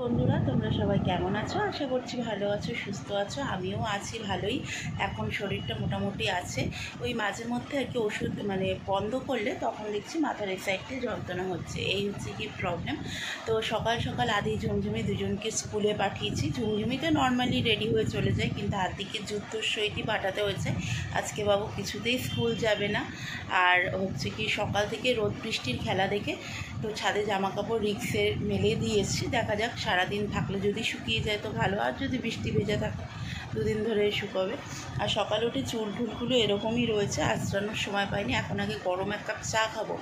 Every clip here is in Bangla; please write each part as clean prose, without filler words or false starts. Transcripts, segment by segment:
বন্ধুরা তোমরা সবাই কেমন আছো? আশা করছি ভালো আছো, সুস্থ আছো। আমিও আছি ভালোই। এখন শরীরটা মোটামুটি আছে। ওই মাঝে মধ্যে আর কি ওষুধ বন্ধ করলে তখন দেখছি মাথার এই সাইডে যন্ত্রণা হচ্ছে। এই হচ্ছে কি প্রবলেম। তো সকাল সকাল আদি ঝুমঝুমি দুজনকে স্কুলে পাঠিয়েছি। ঝুমঝুমিতে নর্মালি রেডি হয়ে চলে যায়, কিন্তু আদিকে যুদ্ধর সহিতই পাঠাতে হয়েছে। আজকে বাবু কিছুতেই স্কুল যাবে না। আর হচ্ছে কি সকাল থেকে রোদ বৃষ্টির খেলা দেখে তো ছাদে জামা কাপড় রিক্সে মেলে দিয়েছি। দেখা যাক সারাদিন থাকলে যদি শুকিয়ে যায় তো ভালো, আর যদি বৃষ্টি ভেজা থাকে দুদিন ধরে শুকাবে। আর সকালে উঠে চুল টুলগুলো এরকমই রয়েছে, আঁচড়ানোর সময় পাইনি। এখন আগে গরম এক কাপ চা খাবো।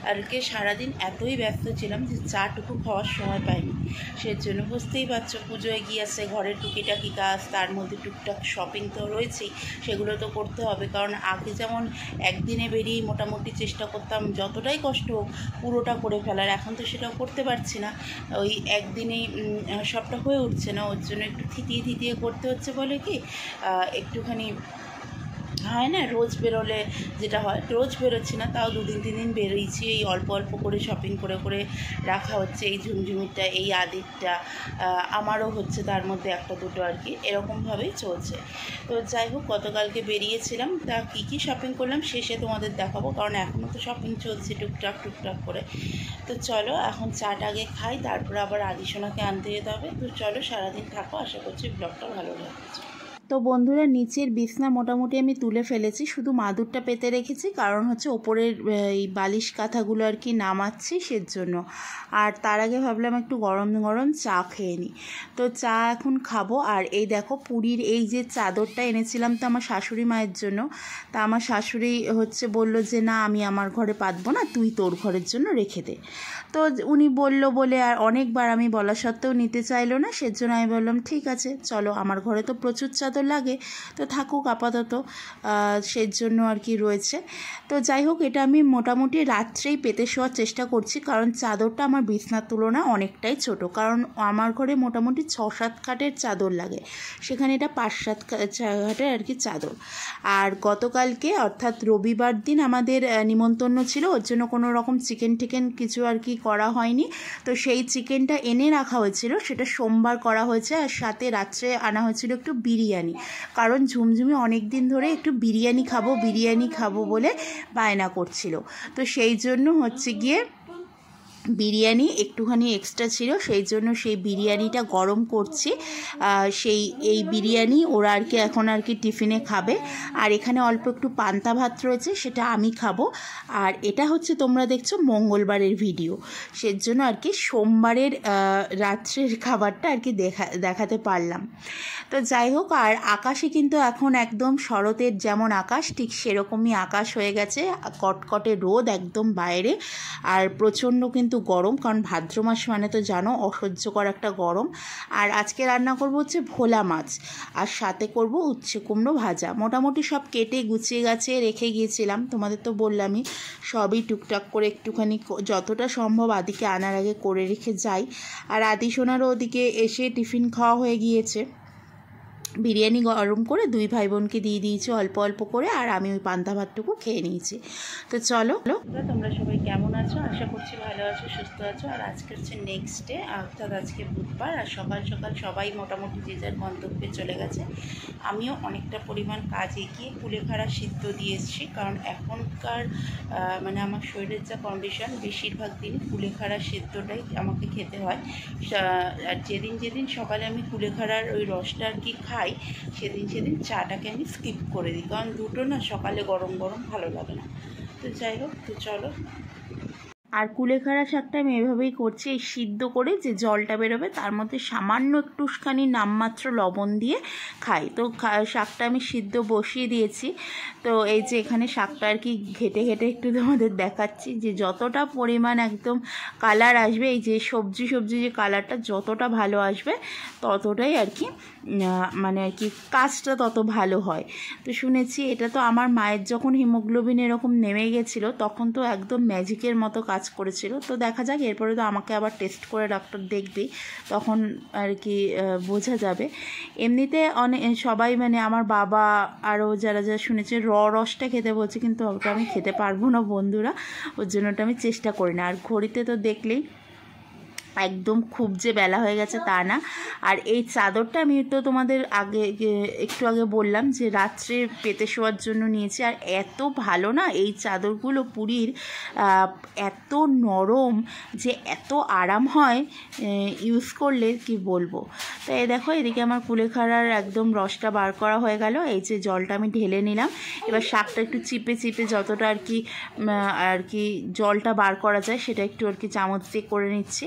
আর কে সারাদিন এতই ব্যস্ত ছিলাম যে চাটুকু খাওয়ার সময় পাইনি। সেজন্য বুঝতেই পারছো, পুজোয় গিয়েছে, ঘরের টুকিটাকি কাজ, তার মধ্যে টুকটাক শপিং তো রয়েছেই, সেগুলো তো করতে হবে। কারণ আগে যেমন একদিনে বেরিয়ে মোটামুটি চেষ্টা করতাম যতটাই কষ্ট হোক পুরোটা করে ফেলার, এখন তো সেটাও করতে পারছি না। ওই একদিনেই সবটা হয়ে উঠছে না, ওর জন্য একটু থিতিয়ে থিতিয়ে করতে হচ্ছে। বলে কি একটুখানি হয় না, রোজ বেরোলে যেটা হয়, রোজ বেরোচ্ছি না, তাও দুদিন তিন দিন বেরোইছি। এই অল্প অল্প করে শপিং করে করে রাখা হচ্ছে। এই ঝুমঝুমিটা, এই আদিরটা, আমারও হচ্ছে তার মধ্যে একটা দুটো আর কি, এরকমভাবেই চলছে। তো যাই হোক, গতকালকে বেরিয়েছিলাম, তা কী কী শপিং করলাম শেষে তোমাদের দেখাবো, কারণ এখনও তো শপিং চলছে টুকটাক টুকটাক করে। তো চলো এখন চাটা আগে খাই, তারপরে আবার আদিসোনাকে আনতে যেতে হবে। তো চলো সারাদিন থাকো, আশা করছি ব্লগটা ভালো লাগছে। তো বন্ধুরা, নিচের বিছনা মোটামুটি আমি তুলে ফেলেছি, শুধু মাদুরটা পেতে রেখেছি, কারণ হচ্ছে ওপরের এই বালিশ কাঁথাগুলো আর কি নামাচ্ছি সেজন্য। আর তার আগে ভাবলাম একটু গরম গরম চা খেয়ে নিই। তো চা এখন খাবো। আর এই দেখো পুরীর এই যে চাদরটা এনেছিলাম তো আমার শাশুড়ি মায়ের জন্য, তা আমার শাশুড়ি হচ্ছে বলল যে না, আমি আমার ঘরে পাতবো না, তুই তোর ঘরের জন্য রেখে দে। তো উনি বলল বলে আর অনেকবার আমি বলা সত্ত্বেও নিতে চাইলো না, সেজন্য আমি বললাম ঠিক আছে চলো, আমার ঘরে তো প্রচুর চাদর লাগে, তো থাকুক আপাতত, সেজন্য আর কি রয়েছে। তো যাই হোক, এটা আমি মোটামুটি রাত্রেই পেতে শোয়ার চেষ্টা করছি, কারণ চাদরটা আমার বিছনার তুলনায় অনেকটাই ছোট। কারণ আমার ঘরে মোটামুটি 6-7 খাটের চাদর লাগে, সেখানে এটা 5-7 খাটের আর কি চাদর। আর গতকালকে অর্থাৎ রবিবার দিন আমাদের নিমন্ত্রণ ছিল, ওর জন্য কোনো রকম চিকেন টিকেন কিছু আর কি করা হয়নি। তো সেই চিকেনটা এনে রাখা হয়েছিল, সেটা সোমবার করা হয়েছে। আর সাথে রাত্রে আনা হয়েছিল একটু বিরিয়ানি, কারণ ঝুমঝুমি অনেক দিন ধরে একটু বিরিয়ানি খাবো বলে বায়না করছিল। তো সেই জন্য হচ্ছে গিয়ে বিরিয়ানি একটুখানি এক্সট্রা ছিল, সেই জন্য সেই বিরিয়ানিটা গরম করছি। এই বিরিয়ানি ওরা আর কি এখন আর কি টিফিনে খাবে। আর এখানে অল্প একটু পান্তা ভাত রয়েছে, সেটা আমি খাবো। আর এটা হচ্ছে তোমরা দেখছো মঙ্গলবারের ভিডিও, সেজন্য আর কি সোমবারের রাত্রের খাবারটা আর কি দেখাতে পারলাম। তো যাই হোক, আর আকাশে কিন্তু এখন একদম শরতের যেমন আকাশ, ঠিক সেরকমই আকাশ হয়ে গেছে, কটকটে রোদ একদম বাইরে। আর প্রচণ্ড কিন্তু গরম, কারণ ভাদ্র মাস মানে তো জানো অসহ্যকর একটা গরম। আর আজকে রান্না করব হচ্ছে ভোলা মাছ, আর সাথে করব উচ্ছে কুমড়ো ভাজা। মোটামুটি সব কেটে গুছিয়ে গাছে রেখে গিয়েছিলাম, তোমাদের তো বললামই, সবই টুকটাক করে একটুখানি যতটা সম্ভব আদিকে আনার আগে করে রেখে যাই। আর আদি সোনারও ওদিকে এসে টিফিন খাওয়া হয়ে গিয়েছে, বিরিয়ানি গরম করে দুই ভাই বোনকে দিয়ে দিয়েছি অল্প অল্প করে, আর আমি ওই পান্তা ভাতটুকু খেয়ে নিয়েছি। তো চলো, তোমরা সবাই কেমন আছো? আশা করছি ভালো আছো, সুস্থ আছো। আর আজকে হচ্ছে নেক্সট ডে, অর্থাৎ আজকে বুধবার। আর সকাল সকাল সবাই মোটামুটি যে যার গন্তব্যে চলে গেছে। আমিও অনেকটা পরিমাণ কাজ এগিয়ে কুলেখাড়া সিদ্ধ দিয়ে এসেছি, কারণ এখনকার আমার শরীরের যা কন্ডিশন, বেশিরভাগ দিন কুলেখাড়া সিদ্ধটাই আমাকে খেতে হয়। আর যেদিন যেদিন সকালে আমি কুলেখাড়ার ওই রসটা আর কি খাই, সেদিন চাটাকে আমি স্কিপ করে দিই, কারণ দুটো না সকালে গরম গরম ভালো লাগে না। তো যাই হোক, তো চলো। আর কুলেখাড়া শাকটা আমি এভাবেই করছি, এই সিদ্ধ করে যে জলটা বেরোবে তার মধ্যে সামান্য একটুখানি নামমাত্র লবণ দিয়ে খাই। তো শাকটা আমি সিদ্ধ বসিয়ে দিয়েছি। তো এই যে এখানে শাকটা আর কি ঘেটে ঘেটে একটু তোমাদের দেখাচ্ছি, যে যতটা পরিমাণ একদম কালার আসবে, এই যে সবজি যে কালারটা যতটা ভালো আসবে ততটাই আর কি আর কি কাজটা তত ভালো হয়। তো শুনেছি এটা তো আমার মায়ের যখন হিমোগ্লোবিন এরকম নেমে গেছিলো, তখন তো একদম ম্যাজিকের মতো কাজ করেছিল। তো দেখা যাক, এরপরে তো আমাকে আবার টেস্ট করে ডক্টর দেখবেই, তখন আর কি বোঝা যাবে। এমনিতে সবাই আমার বাবা আরও যারা শুনেছে রসটা খেতে বলছে, কিন্তু ওটা আমি খেতে পারবো না বন্ধুরা, ওর জন্য ওটা আমি চেষ্টা করি না। আর ঘড়িতে তো দেখলেই একদম খুব যে বেলা হয়ে গেছে তা না। আর এই চাদরটা আমি তো তোমাদের একটু আগে বললাম যে রাত্রে পেতে শোয়ার জন্য নিয়েছি। আর এত ভালো না এই চাদরগুলো, পুরীর এত নরম যে এত আরাম হয় ইউজ করলে কি বলবো। তো এই দেখো এদিকে আমার কুলেখাড়ার একদম রসটা বার করা হয়ে গেল। এই যে জলটা আমি ঢেলে নিলাম। এবার শাকটা একটু চিপে চিপে যতটা আর কি জলটা বার করা যায় সেটা একটু আর কি চামচ দিয়ে করে নিচ্ছি।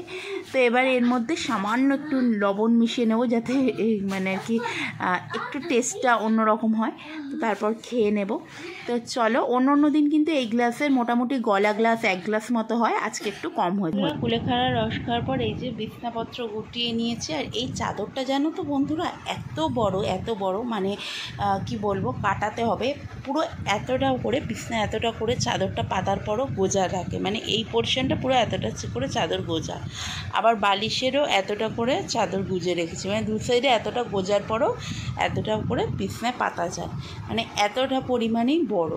তো এবার এর মধ্যে সামান্য একটু লবণ মিশিয়ে নেব যাতে মানে আর কি একটু টেস্টটা অন্যরকম হয়। তো তারপর খেয়ে নেব। তো চলো, অন্য দিন কিন্তু এই গ্লাসের মোটামুটি গলা গ্লাস 1 গ্লাস মতো হয়, আজকে একটু কম হয়েছে। কুলেখাড়া রস খাওয়ার পর এই যে বিছনাপত্র গুটিয়ে নিয়েছি। আর এই চাদরটা জানো তো বন্ধুরা এত বড় মানে কি বলবো, কাটাতে হবে পুরো এতটা করে, বিছনা এতটা করে চাদরটা পাতার পরও গোজা থাকে, মানে এই পোর্শনটা পুরো এতটা করে চাদর গোজা। আবার বালিশেরও এতটা করে চাদর গুজে রেখেছি, মানে দু সাইডে এতটা গোজার পরও এতটা করে বিছনায় পাতা যায়, মানে এতটা পরিমাণেই বড়।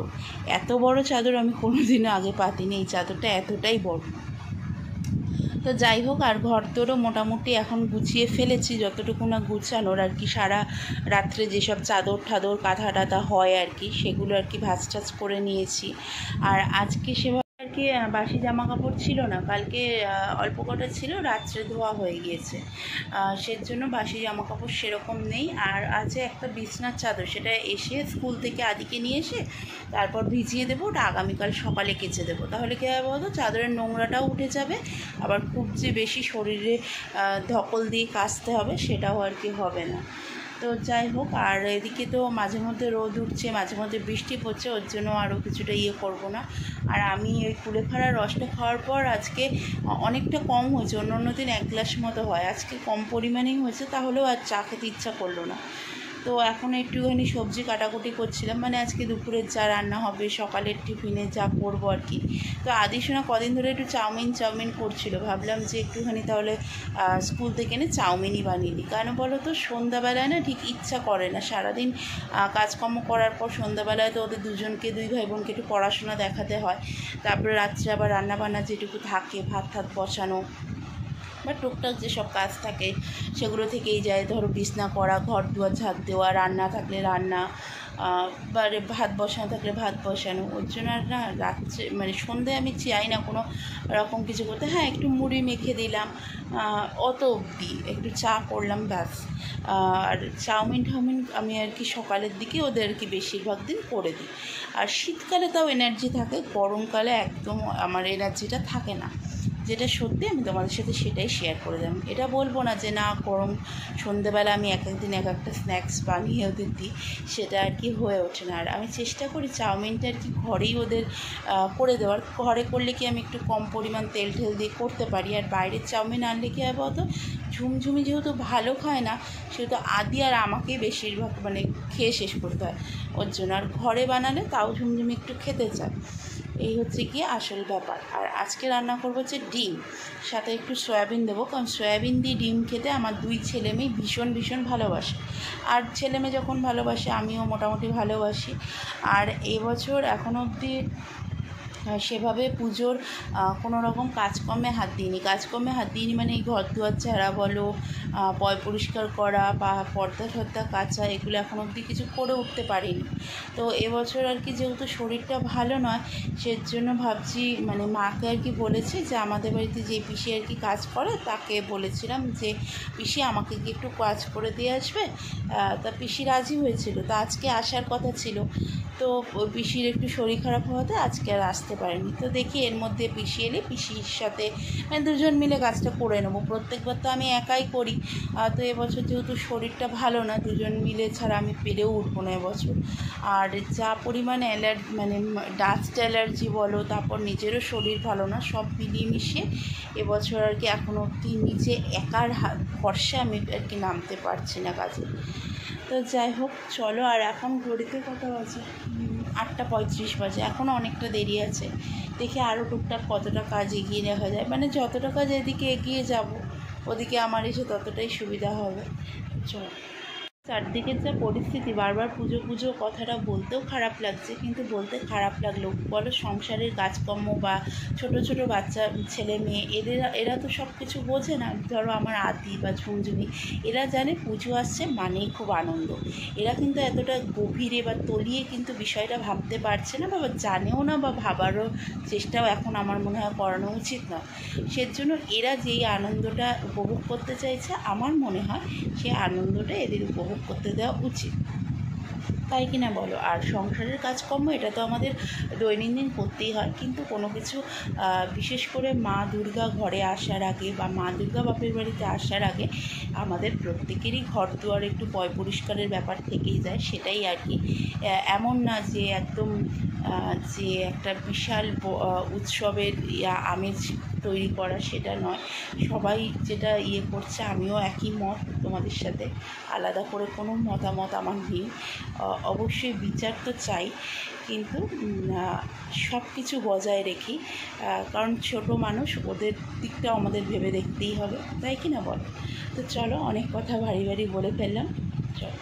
এত বড় চাদর আমি কোনোদিনও আগে পাতিনি, এই চাদরটা এতটাই বড়। তো যাই হোক, আর ঘর তোরও মোটামুটি এখন গুছিয়ে ফেলেছি, যতটুকু না গুছানোর আর কি। সারা রাত্রে যেসব চাদর ঠাদর কাঁথা টাথা হয় আর কি, সেগুলো আর কি ভাঁজ টাজ করে নিয়েছি। আর আজকে সেভাবে আর কি বাসি জামা কাপড় ছিল না, কালকে অল্প কটা ছিল, রাত্রে ধোয়া হয়ে গিয়েছে, সেজন্য বাসি জামা কাপড় সেরকম নেই। আর আছে একটা বিছনার চাদর, সেটা এসে স্কুল থেকে আদিকে নিয়ে এসে তারপর ভিজিয়ে দেবো, ওটা আগামীকাল সকালে কেচে দেবো। তাহলে কী হবে বলতো, চাদরের নোংরাটাও উঠে যাবে, আবার খুব যে বেশি শরীরে ধকল দিয়ে কাচতে হবে সেটাও আর কি হবে না। তো যাই হোক, আর এদিকে তো মাঝে মধ্যে রোদ উঠছে, মাঝে মধ্যে বৃষ্টি পড়ছে, ওর জন্য আরও কিছুটা করব না। আর আমি ওই কুলেখাড়ার রসটা খাওয়ার পর আজকে অনেকটা কম হয়েছে, অন্য দিন 1 গ্লাস মতো হয়, আজকে কম পরিমাণেই হয়েছে, তাহলেও আর চা খেতে ইচ্ছা করলো না। তো এখন একটুখানি সবজি কাটাকুটি করছিলাম, মানে আজকে দুপুরের যা রান্না হবে, সকালের টিফিনে যা করবো আর কি। তো আদিশোনা কদিন ধরে একটু চাউমিন করছিল, ভাবলাম যে একটুখানি তাহলে স্কুল থেকে এনে চাউমিনই বানিয়ে দিই। কেন বলো তো, সন্ধ্যাবেলায় না ঠিক ইচ্ছা করে না, সারাদিন কাজকর্ম করার পর সন্ধ্যাবেলায় তো ওদের দুজনকে, 2 ভাই বোনকে একটু পড়াশোনা দেখাতে হয়, তারপরে রাত্রে আবার রান্নাবান্না যেটুকু থাকে, ভাত বসানো বা টুকটাক যেসব কাজ থাকে সেগুলো থেকেই যায়। ধরো বিছনা করা, ঘর দুয়ার ঝাঁট দেওয়া, রান্না থাকলে রান্না, বা ভাত বসানো থাকলে ভাত বসানো। ওর জন্য আর না রাত্রে মানে সন্ধ্যায় আমি চাই না কোনো রকম কিছু করতে। হ্যাঁ, একটু মুড়ি মেখে দিলাম, অত অবধি একটু চা করলাম, ব্যাস। আর চাউমিন আমি আর কি সকালের দিকে ওদের আর কি বেশিরভাগ দিন করে দিই। আর শীতকালে তাও এনার্জি থাকে, গরমকালে একদম আমার এনার্জিটা থাকে না, যেটা সত্যি আমি তোমাদের সাথে সেটাই শেয়ার করে দিলাম। এটা বলবো না যে না গরম সন্ধ্যেবেলা আমি এক একদিন এক একটা স্ন্যাক্স বানিয়ে ওদের দিই, সেটা আর কি হয়ে ওঠে না। আর আমি চেষ্টা করি চাউমিনটা আর কি ঘরেই ওদের করে দেওয়ার, ঘরে করলে কি আমি একটু কম পরিমাণ তেল ঠেল দিয়ে করতে পারি। আর বাইরের চাউমিন আনলে কী হবে বলতো, ঝুমঝুমি যেহেতু ভালো খায় না, সেহেতু আদি আর আমাকেই বেশিরভাগ মানে খেয়ে শেষ করতে হয় ওর জন্য। আর ঘরে বানালে তাও ঝুমঝুমি একটু খেতে চায়, এই হচ্ছে গিয়ে আসল ব্যাপার। আর আজকে রান্না করবো হচ্ছে ডিম, সাথে একটু সয়াবিন দেবো, কারণ সয়াবিন দিয়ে ডিম খেতে আমার 2 ছেলে মেয়ে ভীষণ ভালোবাসে। আর ছেলে মেয়ে যখন ভালোবাসে আমিও মোটামুটি ভালোবাসি। আর এবছর এখনও অবধি সেভাবে পুজোর কোনো রকম কাজকর্মে হাত দিইনি, মানে এই ঘর দুয়ার ঝাড়া বলো, পয় পরিষ্কার করা বা পর্দা ঠর্দা কাচা, এগুলো এখন অবধি কিছু করে উঠতে পারিনি। তো এবছর আর কি যেহেতু শরীরটা ভালো নয়, সেজন্য ভাবছি মানে মাকে আর কি বলেছি যে আমাদের বাড়িতে যে পিসি আর কি কাজ করে তাকে বলেছিলাম যে পিসি আমাকে কি একটু কাজ করে দিয়ে আসবে। তা পিসি রাজি হয়েছিল, তো আজকে আসার কথা ছিল, তো পিসির একটু শরীর খারাপ হওয়াতে আজকে আর আসতে পারেনি। তো দেখি এর মধ্যে পিসি এলে পিসির সাথে মানে 2জন মিলে কাজটা করে নেবো। প্রত্যেকবার তো আমি একাই করি, তো এবছর যেহেতু শরীরটা ভালো না, 2জন মিলে ছাড়া আমি পেরেও উঠবো না এবছর। আর যা পরিমাণে মানে ডাস্ট অ্যালার্জি বলো, তারপর নিজেরও শরীর ভালো না, সব মিলিয়ে মিশিয়ে এবছর আর কি এখনও অবধি নিজে একার ভরসা আমি আর কি নামতে পারছি না কাজে। তো যাই হোক চলো, আর এখন ঘড়িতে কটা বাজে, 8:35 বাজে, এখনও অনেকটা দেরি আছে। দেখি আরও টুকটাক কতটা কাজ এগিয়ে রাখা যায়, মানে যতটা কাজ এদিকে এগিয়ে যাব ওদিকে আমার এসে ততটাই সুবিধা হবে। চলো। চারদিকের যা পরিস্থিতি, বারবার পুজো পুজো কথাটা বলতেও খারাপ লাগছে, কিন্তু বলতে খারাপ লাগলো বলো, সংসারের কাজকর্ম বা ছোট ছোট বাচ্চা ছেলে মেয়ে এরা তো সব কিছু বোঝে না। ধরো আমার আদি বা ঝুমঝুমি, এরা জানে পুজো আসছে মানেই খুব আনন্দ। এরা কিন্তু এতটা গভীরে বা তলিয়ে কিন্তু বিষয়টা ভাবতে পারছে না, বা জানেও না, বা ভাবারও চেষ্টাও এখন আমার মনে হয় করানো উচিত নয়। সেজন্য এরা যেই আনন্দটা উপভোগ করতে চাইছে, আমার মনে হয় সেই আনন্দটা এদের উপভোগ করতে দেওয়া উচিত, তাই কি না বলো? আর সংসারের কাজকর্ম এটা তো আমাদের দৈনন্দিন করতেই হয়, কিন্তু কোনো কিছু বিশেষ করে মা দুর্গা ঘরে আসার আগে বা মা দুর্গা বাপের বাড়িতে আসার আগে আমাদের প্রত্যেকেরই ঘর দুয়ার একটু পয় পরিষ্কারের ব্যাপার থেকেই যায়, সেটাই আর কি। এমন না যে একদম যে একটা বিশাল উৎসবের আমেজ তৈরি করা, সেটা নয়। সবাই যেটা করছে, আমিও একই মত তোমাদের সাথে, আলাদা করে কোনো মতামত আমার নেই। অবশ্যই বিচার তো চাই, কিন্তু সব কিছু বজায় রেখি, কারণ ছোট মানুষ, ওদের দিকটাও আমাদের ভেবে দেখতেই হবে, তাই কি না বলো? তো চলো, অনেক কথা ভারী ভারী বলে ফেললাম। চলো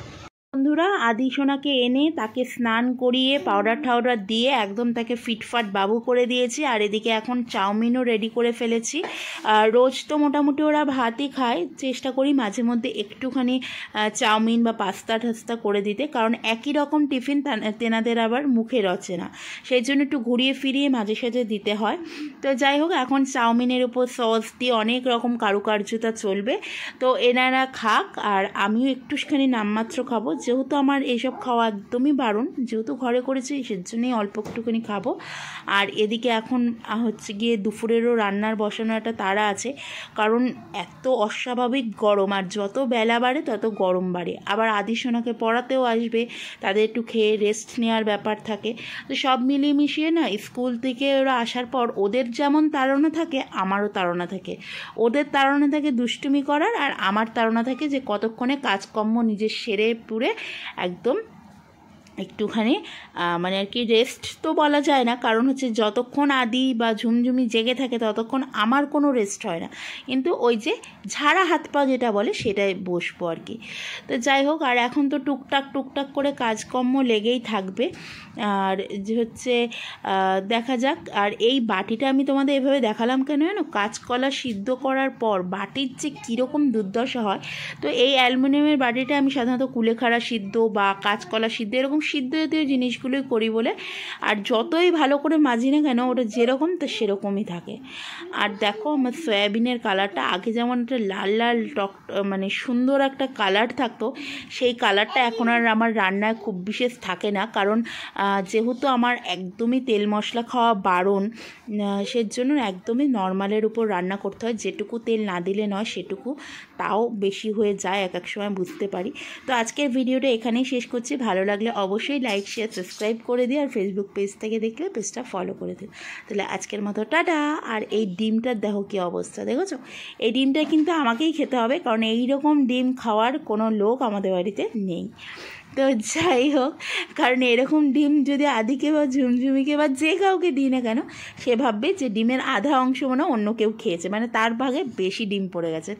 বন্ধুরা, আদি সোনাকে এনে তাকে স্নান করিয়ে পাউডার ঠাউডার দিয়ে একদম তাকে ফিটফাট বাবু করে দিয়েছি। আর এদিকে এখন চাউমিনও রেডি করে ফেলেছি। রোজ তো মোটামুটি ওরা ভাতই খায়, চেষ্টা করি মাঝে মধ্যে একটুখানি চাউমিন বা পাস্তা টাস্তা করে দিতে, কারণ একই রকম টিফিন তেনাদের আবার মুখে রচে না, সেই জন্য একটু ঘুরিয়ে ফিরিয়ে মাঝে সাঝে দিতে হয়। তো যাই হোক, এখন চাউমিনের উপর সস দিয়ে অনেক রকম কারুকার্যতা চলবে, তো এনারা খাক, আর আমিও একটুখানি নামমাত্র খাবো, যেহেতু আমার এইসব খাওয়া একদমই বারণ, যেহেতু ঘরে করেছি সেজন্যই অল্প একটুখানি খাবো। আর এদিকে এখন হচ্ছে গিয়ে দুপুরেরও রান্নার বসানো একটা তাড়া আছে, কারণ এত অস্বাভাবিক গরম, আর যত বেলা বাড়ে তত গরম বাড়ে। আবার আদি সোনাকে পড়াতেও আসবে, তাদের একটু খেয়ে রেস্ট নেওয়ার ব্যাপার থাকে। তো সব মিলিয়ে মিশিয়ে না, স্কুল থেকে ওরা আসার পর ওদের যেমন তাড়না থাকে, আমারও তাড়না থাকে। ওদের তাড়না থাকে দুষ্টুমি করার, আর আমার তাড়না থাকে যে কতক্ষণে কাজকর্ম নিজের সেরে পুরে একদম একটুখানি মানে আর কি রেস্ট তো বলা যায় না, কারণ হচ্ছে যতক্ষণ আদি বা ঝুমঝুমি জেগে থাকে ততক্ষণ আমার কোনো রেস্ট হয় না, কিন্তু ওই যে ঝাড়া হাত পা যেটা বলে সেটাই বসবো আর কি। তো যাই হোক, আর এখন তো টুকটাক করে কাজকর্ম লেগেই থাকবে। আর যে হচ্ছে দেখা যাক। আর এই বাটিটা আমি তোমাদের এভাবে দেখালাম কেন জানো? কাঁচকলা সিদ্ধ করার পর বাটির যে কীরকম দুর্দশা হয়, তো এই অ্যালুমিনিয়ামের বাটিটা আমি সাধারণত কুলেখাড়া সিদ্ধ বা কাঁচকলা সিদ্ধ এরকম সিদ্ধ জাতীয় জিনিসগুলোই করি বলে, আর যতই ভালো করে মাজি না কেন ওটা যেরকম তো সেরকমই থাকে। আর দেখো, আমার সয়াবিনের কালারটা আগে যেমন একটা লাল লাল টক মানে সুন্দর একটা কালার থাকতো, সেই কালারটা এখন আর আমার রান্নায় খুব বিশেষ থাকে না, কারণ যেহেতু আমার একদমই তেল মশলা খাওয়া বারণ, সেজন্য একদমই নর্মালের উপর রান্না করতে হয়, যেটুকু তেল না দিলে নয় সেটুকু, তাও বেশি হয়ে যায় এক এক সময়, বুঝতে পারি। তো আজকের ভিডিওটা এখানেই শেষ করছি। ভালো লাগলে অবশ্যই লাইক শেয়ার সাবস্ক্রাইব করে দিও, আর ফেসবুক পেজ থেকে দেখলে পেজটা ফলো করে দিও। তাহলে আজকের মতো টাটা। আর এই ডিমটার দেখো কী অবস্থা, দেখেছো? এই ডিমটা কিন্তু আমাকেই খেতে হবে, কারণ এই রকম ডিম খাওয়ার কোনো লোক আমাদের বাড়িতে নেই। তো যাই হোক, কারণ এরকম ডিম যদি আদিকে বা ঝুমঝুমিকে বা যে কাউকে দিই না কেন, সে ভাববে যে ডিমের আধা অংশ মনে অন্য কেউ খেয়েছে, মানে তার ভাগে বেশি ডিম পড়ে গেছে।